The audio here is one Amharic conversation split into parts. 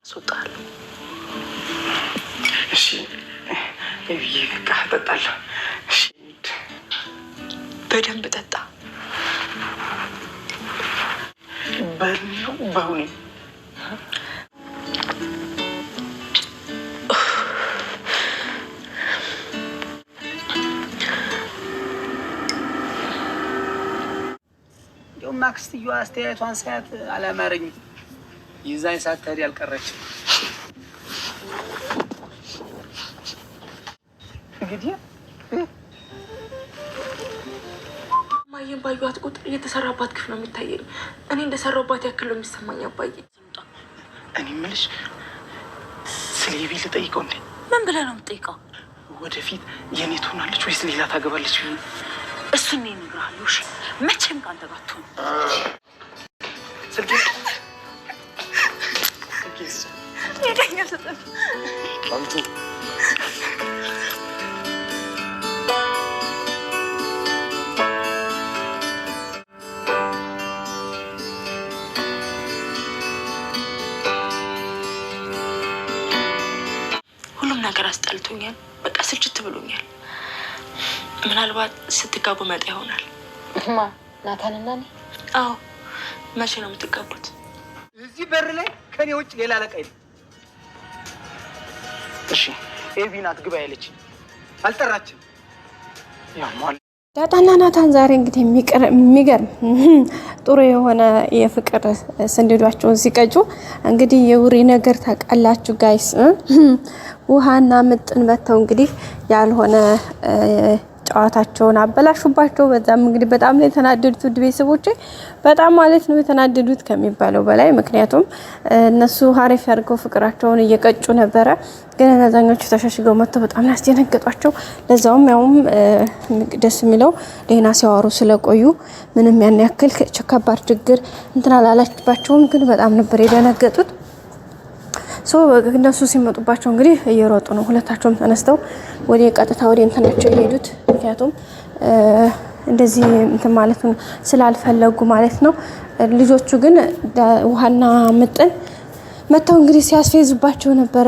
ሱጣል እሺ በቃ እጠጣለሁ። እሺ በደንብ ጠጣ። በሁኔ ማክስትየዋ አስተያየቷን ሳያት አላማረኝም። ይዛኝ ሳትሄድ ያልቀረችም እንግዲህ ማየን ባዩት ቁጥር እየተሰራባት ግፍ ነው የሚታየኝ። እኔ እንደሰራባት ያክል ነው የሚሰማኝ። አባዬ እኔ የምልሽ ስለ ቤል ልጠይቀው እንዴ? ምን ብለህ ነው የምጠይቀው? ወደፊት የኔ ትሆናለች ወይስ ሌላ ታገባለች? እሱን እኔ እነግርሃለሁ። እሺ መቼም ከአንተ ጋር አትሆንም። ሁሉም ነገር አስጠልቶኛል። በቃ ስልችት ብሎኛል። ምናልባት ስትጋቡ መጣ ይሆናል። ማ ናታንና እኔ? አዎ። መቼ ነው የምትጋቡት? እዚህ በር ላይ ከኔ ውጭ ሌላ አለቃ የለም። እሺ ኤቪ ናት ግባ ያለች አልጠራችም። ያሟል ዳጣና ናታን ዛሬ እንግዲህ የሚገርም ጥሩ የሆነ የፍቅር ስንዴዷቸውን ሲቀጩ እንግዲህ የውሪ ነገር ታውቃላችሁ ጋይስ። ውሃና ምጥን መተው እንግዲህ ያልሆነ ጨዋታቸውን አበላሹባቸው። በዛም እንግዲህ በጣም ነው የተናደዱት። ውድ ቤተሰቦቼ በጣም ማለት ነው የተናደዱት ከሚባለው በላይ። ምክንያቱም እነሱ ሀሪፍ ያድርገው ፍቅራቸውን እየቀጩ ነበረ፣ ግን እነዛኞቹ ተሸሽገው መጥተው በጣም ያስደነገጧቸው። ለዛውም ያውም ደስ የሚለው ደህና ሲያወሩ ስለቆዩ ምንም ያን ያክል ከባድ ችግር እንትን አላላችባቸውም፣ ግን በጣም ነበር የደነገጡት። እነሱ ሲመጡባቸው እንግዲህ እየሮጡ ነው ሁለታቸውም ተነስተው ወደ ቀጥታ ወደ እንትናቸው የሄዱት። ምክንያቱም እንደዚህ እንትን ማለት ነው ስላልፈለጉ ማለት ነው። ልጆቹ ግን ውሃና ምጥን መተው እንግዲህ ሲያስፈይዙባቸው ነበረ፣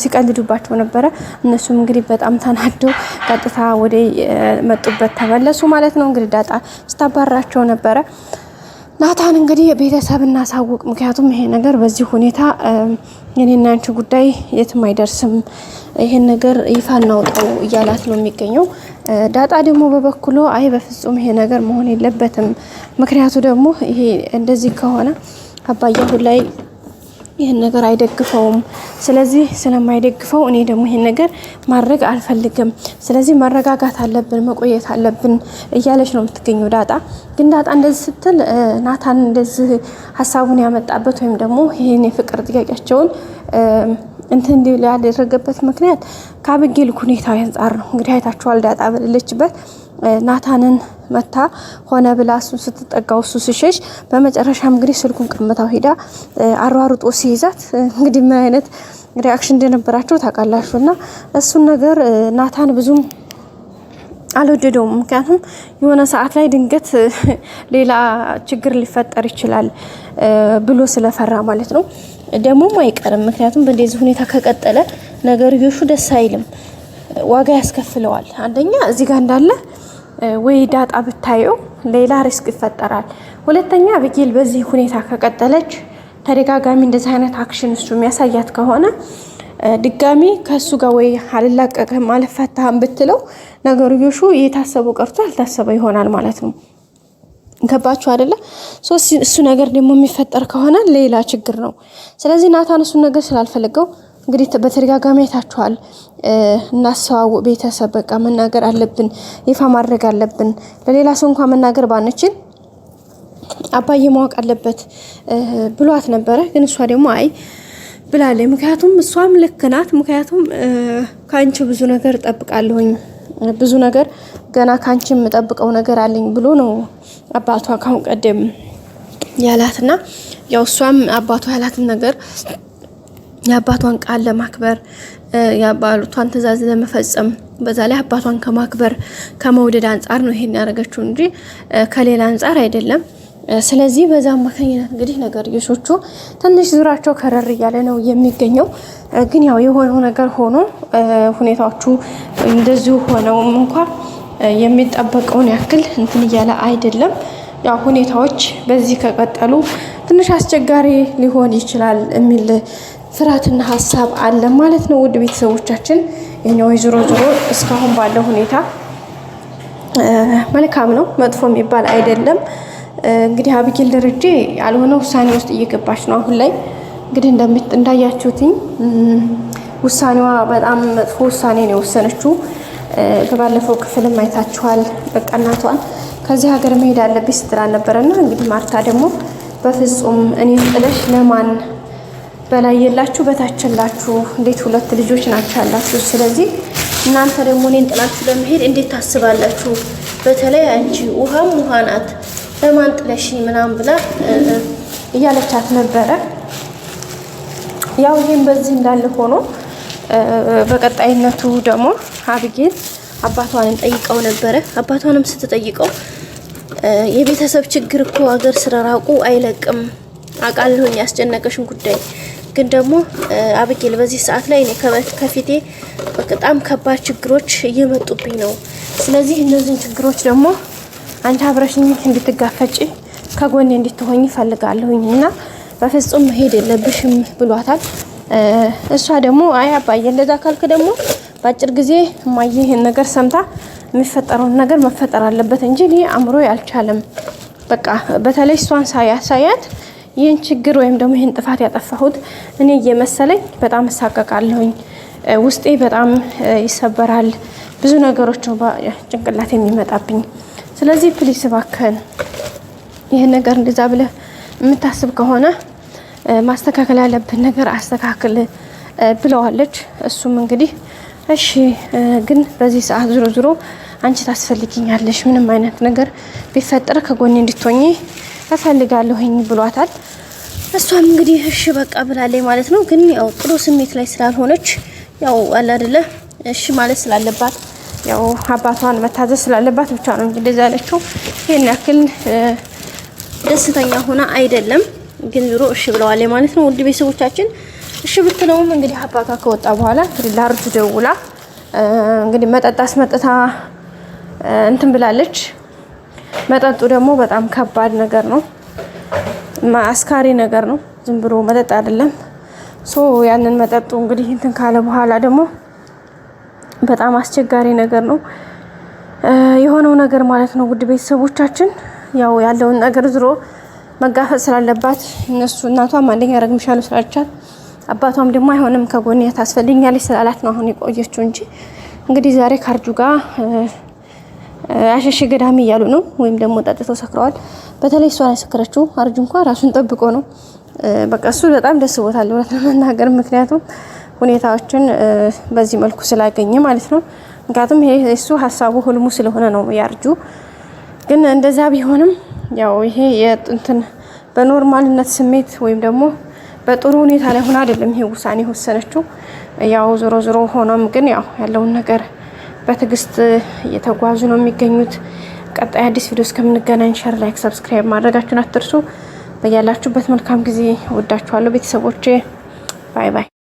ሲቀልዱባቸው ነበረ። እነሱም እንግዲህ በጣም ተናደው ቀጥታ ወደ መጡበት ተመለሱ ማለት ነው። እንግዲህ ዳጣ ስታባራቸው ነበረ። ናታን እንግዲህ ቤተሰብ እናሳውቅ፣ ምክንያቱም ይሄ ነገር በዚህ ሁኔታ የኔና አንቺ ጉዳይ የትም አይደርስም፣ ይሄን ነገር ይፋ እናውጣው እያላት ነው የሚገኘው። ዳጣ ደግሞ በበኩሉ አይ በፍጹም ይሄ ነገር መሆን የለበትም፣ ምክንያቱ ደግሞ ይሄ እንደዚህ ከሆነ አባዬ አሁን ላይ ይሄን ነገር አይደግፈውም። ስለዚህ ስለማይደግፈው እኔ ደግሞ ይሄን ነገር ማድረግ አልፈልግም። ስለዚህ መረጋጋት አለብን፣ መቆየት አለብን እያለች ነው የምትገኘው ዳጣ። ግን ዳጣ እንደዚህ ስትል ናታን እንደዚህ ሀሳቡን ያመጣበት ወይም ደግሞ ይሄን የፍቅር ጥያቄያቸውን እንትን እንዲል ያደረገበት ምክንያት ከአብጌል ሁኔታ አንፃር ነው። እንግዲህ አይታችኋል። ዳጣ በሌለችበት ናታንን መታ ሆነ ብላ እሱን ስትጠጋው እሱ ሲሸሽ በመጨረሻም እንግዲህ ስልኩን ቀምታው ሄዳ አሯሩጦ ሲይዛት እንግዲህ ምን አይነት ሪአክሽን እንደነበራቸው ታውቃላችሁና እሱን ነገር ናታን ብዙም አልወደደውም። ምክንያቱም የሆነ ሰዓት ላይ ድንገት ሌላ ችግር ሊፈጠር ይችላል ብሎ ስለፈራ ማለት ነው። ደግሞም አይቀርም። ምክንያቱም በእንደዚህ ሁኔታ ከቀጠለ ነገርዮሹ ደስ አይልም፣ ዋጋ ያስከፍለዋል። አንደኛ እዚህ ጋር እንዳለ ወይ ዳጣ ብታየው ሌላ ሪስክ ይፈጠራል። ሁለተኛ አብጌል በዚህ ሁኔታ ከቀጠለች ተደጋጋሚ እንደዚህ አይነት አክሽን እሱ የሚያሳያት ከሆነ ድጋሚ ከሱ ጋር ወይ አልላቀቅም አልፈታህም ብትለው ነገርዮሹ የታሰበው ቀርቶ ያልታሰበ ይሆናል ማለት ነው። ገባችሁ አይደለ? እሱ ነገር ደግሞ የሚፈጠር ከሆነ ሌላ ችግር ነው። ስለዚህ ናታን እሱን ነገር ስላልፈለገው እንግዲህ በተደጋጋሚ አይታችኋል። እናሰዋው ቤተሰብ በቃ መናገር አለብን፣ ይፋ ማድረግ አለብን። ለሌላ ሰው እንኳን መናገር ባንችል አባዬ ማወቅ አለበት ብሏት ነበረ። ግን እሷ ደግሞ አይ ብላለች። ምክንያቱም እሷም ልክ ናት። ምክንያቱም ካንቺ ብዙ ነገር ጠብቃለሁኝ፣ ብዙ ነገር ገና ካንቺ የምጠብቀው ነገር አለኝ ብሎ ነው አባቷ ካሁን ቀደም ያላትና ያው እሷም አባቷ ያላትን ነገር የአባቷን ቃል ለማክበር የአባቷን ትዕዛዝ ለመፈጸም በዛ ላይ አባቷን ከማክበር ከመውደድ አንጻር ነው ይሄን ያደረገችው እንጂ ከሌላ አንጻር አይደለም። ስለዚህ በዛ አማካኝነት እንግዲህ ነገርዮሾቹ ትንሽ ዙራቸው ከረር እያለ ነው የሚገኘው። ግን ያው የሆነው ነገር ሆኖ ሁኔታዎቹ እንደዚሁ ሆነውም እንኳ የሚጠበቀውን ያክል እንትን እያለ አይደለም። ያው ሁኔታዎች በዚህ ከቀጠሉ ትንሽ አስቸጋሪ ሊሆን ይችላል የሚል ፍርሃትና ሀሳብ አለ ማለት ነው። ውድ ቤተሰቦቻችን የኛው ዞሮ እስካሁን ባለው ሁኔታ መልካም ነው፣ መጥፎ የሚባል አይደለም። እንግዲህ አቢጌል ደረጀ ያልሆነ ውሳኔ ውስጥ እየገባች ነው አሁን ላይ። እንግዲህ እንዳያችሁትኝ ውሳኔዋ በጣም መጥፎ ውሳኔ ነው የወሰነችው። በባለፈው ክፍልም አይታችኋል። በቃ እናቷን ከዚህ ሀገር መሄድ አለብኝ ስትል ነበረና እንግዲህ ማርታ ደግሞ በፍጹም እኔን ጥለሽ ለማን በላይ የላችሁ በታችላችሁ፣ እንዴት ሁለት ልጆች ናቸው ያላችሁ። ስለዚህ እናንተ ደግሞ እኔን ጥላችሁ ለመሄድ እንዴት ታስባላችሁ? በተለይ አንቺ ውሃም ውሃ ናት ለማን ጥለሽ ምናምን ብላ እያለቻት ነበረ። ያው ይሄን በዚህ እንዳለ ሆኖ በቀጣይነቱ ደግሞ አቢጌል አባቷን ጠይቀው ነበረ። አባቷንም ስትጠይቀው የቤተሰብ ችግር እኮ ሀገር ስለራቁ አይለቅም፣ አውቃለሁኝ ያስጨነቀሽን ጉዳይ ግን ደግሞ አቢጌል በዚህ ሰዓት ላይ እኔ ከፊቴ በጣም ከባድ ችግሮች እየመጡብኝ ነው። ስለዚህ እነዚህን ችግሮች ደግሞ አንቺ አብረሽኝ እንድትጋፈጪ ከጎኔ እንድትሆኝ ፈልጋለሁኝ እና በፍጹም መሄድ የለብሽም ብሏታል። እሷ ደግሞ አይ አባዬ እንደዛ ካልክ ደግሞ በአጭር ጊዜ እማዬ ይሄን ነገር ሰምታ የሚፈጠረውን ነገር መፈጠር አለበት እንጂ እኔ አእምሮዬ አልቻለም። በቃ በተለይ እሷን ሳያት ይህን ችግር ወይም ደግሞ ይህን ጥፋት ያጠፋሁት እኔ እየመሰለኝ በጣም እሳቀቃለሁኝ። ውስጤ በጣም ይሰበራል። ብዙ ነገሮች ነው ጭንቅላት የሚመጣብኝ። ስለዚህ ፕሊስ እባክህን ይህን ነገር እንደዛ ብለህ የምታስብ ከሆነ ማስተካከል ያለብን ነገር አስተካክል ብለዋለች። እሱም እንግዲህ እሺ ግን በዚህ ሰዓት ዞሮ አንቺ ታስፈልጊኛለሽ፣ ምንም አይነት ነገር ቢፈጠር ከጎኔ እንድትሆኚ እፈልጋለሁኝ ብሏታል። እሷም እንግዲህ እሺ በቃ ብላለች ማለት ነው። ግን ያው ጥሩ ስሜት ላይ ስላልሆነች ያው አለ አይደለ እሺ ማለት ስላለባት ያው አባቷን መታዘዝ ስላለባት ብቻ ነው እንደዛ ያለችው። ይሄን ያክል ደስተኛ ሆና አይደለም። ግን ዞሮ እሺ ብለዋል ማለት ነው። ውድ ቤተሰቦቻችን እሺ ብትለውም እንግዲህ አባቷ ከወጣ በኋላ እንግዲህ ላርጁ ደውላ እንግዲህ መጠጥ አስመጥታ እንትን ብላለች። መጠጡ ደግሞ በጣም ከባድ ነገር ነው፣ አስካሪ ነገር ነው። ዝም ብሎ መጠጥ አይደለም። ያንን መጠጡ እንግዲህ እንትን ካለ በኋላ ደግሞ በጣም አስቸጋሪ ነገር ነው የሆነው ነገር ማለት ነው። ውድ ቤተሰቦቻችን ያው ያለውን ነገር ዝሮ መጋፈጥ ስላለባት እነሱ እናቷም አንደኛ ረግምሻለሁ ስላልቻት አባቷም ደግሞ አይሆንም ከጎኔ ታስፈልኛለች ስላላት ነው አሁን የቆየችው እንጂ እንግዲህ ዛሬ ካርጁ ጋር አሸሽ ገዳሚ እያሉ ነው፣ ወይም ደግሞ ጠጥተው ሰክረዋል። በተለይ እሷን ያሰከረችው አርጁ እንኳን ራሱን ጠብቆ ነው። በቃ እሱ በጣም ደስ ቦታል ወራት ለመናገር፣ ምክንያቱም ሁኔታዎችን በዚህ መልኩ ስላገኘ ማለት ነው። ምክንያቱም ይሄ እሱ ሀሳቡ ህልሙ ስለሆነ ነው ያርጁ። ግን እንደዛ ቢሆንም ያው ይሄ የጥንትን በኖርማልነት ስሜት ወይም ደግሞ በጥሩ ሁኔታ ላይ ሆና አይደለም ይሄ ውሳኔ ወሰነችው። ያው ዞሮ ሆኖም ግን ያው ያለውን ነገር በትዕግስት እየተጓዙ ነው የሚገኙት። ቀጣይ አዲስ ቪዲዮ እስከምንገናኝ ሼር፣ ላይክ፣ ሰብስክራይብ ማድረጋችሁን አትርሱ። በያላችሁበት መልካም ጊዜ። ወዳችኋለሁ ቤተሰቦቼ። ባይ ባይ።